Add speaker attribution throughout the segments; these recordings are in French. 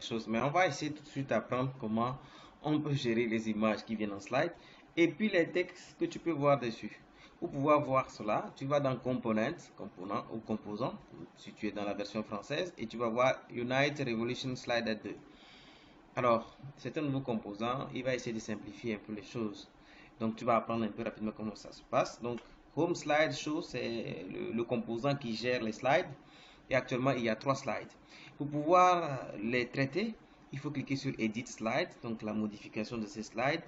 Speaker 1: quelque chose. Mais on va essayer tout de suite d'apprendre comment on peut gérer les images qui viennent en slide et puis les textes que tu peux voir dessus. Pour pouvoir voir cela, tu vas dans Components, component ou composant, si tu es dans la version française, et tu vas voir Unite Revolution Slider 2. Alors, c'est un nouveau composant, il va essayer de simplifier un peu les choses. Donc, tu vas apprendre un peu rapidement comment ça se passe. Donc, Home Slide Show, c'est le composant qui gère les slides. Et actuellement, il y a 3 slides. Pour pouvoir les traiter, il faut cliquer sur Edit Slide, donc la modification de ces slides.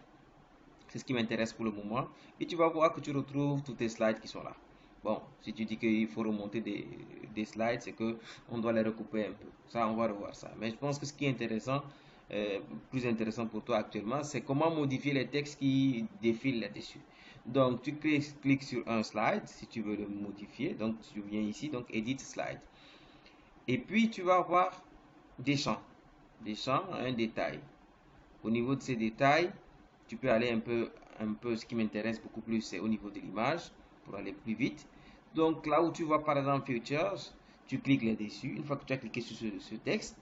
Speaker 1: C'est ce qui m'intéresse pour le moment. Et tu vas voir que tu retrouves tous tes slides qui sont là. Bon, si tu dis qu'il faut remonter des slides, c'est que on doit les recouper un peu. Ça, on va revoir ça. Mais je pense que ce qui est intéressant, euh, plus intéressant pour toi actuellement, c'est comment modifier les textes qui défilent là-dessus. Donc, tu cliques sur un slide si tu veux le modifier. Donc, tu viens ici, donc Edit Slide. Et puis, tu vas avoir des champs, un détail. Au niveau de ces détails, tu peux aller un peu, ce qui m'intéresse beaucoup plus, c'est au niveau de l'image, pour aller plus vite. Donc là où tu vois par exemple Features, tu cliques là-dessus. Une fois que tu as cliqué sur ce texte,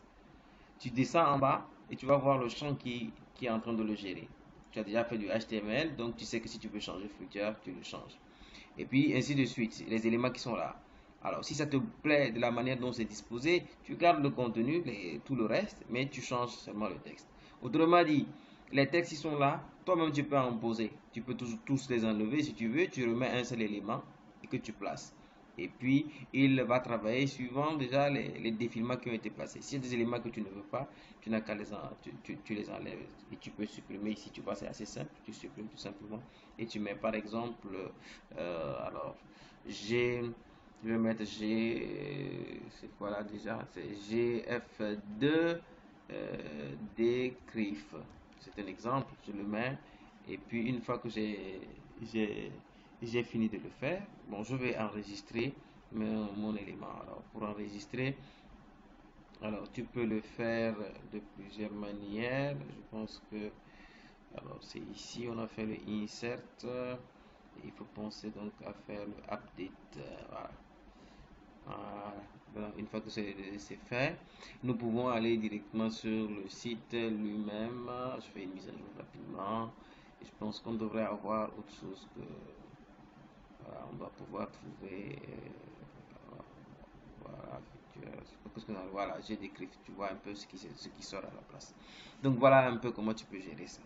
Speaker 1: tu descends en bas et tu vas voir le champ qui est en train de le gérer. Tu as déjà fait du HTML, donc tu sais que si tu veux changer Feature, tu le changes. Et puis ainsi de suite, les éléments qui sont là. Alors, si ça te plaît de la manière dont c'est disposé, tu gardes le contenu et tout le reste, mais tu changes seulement le texte. Autrement dit, les textes qui sont là, toi-même tu peux en poser. Tu peux tous les enlever si tu veux, tu remets un seul élément et que tu places. Et puis, il va travailler suivant déjà les défilements qui ont été placés. S'il y a des éléments que tu ne veux pas, tu n'as qu'à tu les enlèves. Et tu peux supprimer ici, tu vois, c'est assez simple. Tu supprimes tout simplement. Et tu mets par exemple, alors, G, je vais mettre G, c'est quoi là déjà? C'est GF2 décrif. C'est un exemple, je le mets. Et puis une fois que j'ai fini de le faire, bon, je vais enregistrer mon élément. Alors pour enregistrer, alors tu peux le faire de plusieurs manières. Je pense que alors c'est ici on a fait le insert. Il faut penser donc à faire le update. Voilà. Voilà. Une fois que c'est fait, nous pouvons aller directement sur le site lui-même. Je fais une mise à jour rapidement. Et je pense qu'on devrait avoir autre chose que voilà, on doit pouvoir trouver. Voilà, voilà, j'ai décrit, tu vois un peu ce qui sort à la place. Donc voilà un peu comment tu peux gérer ça.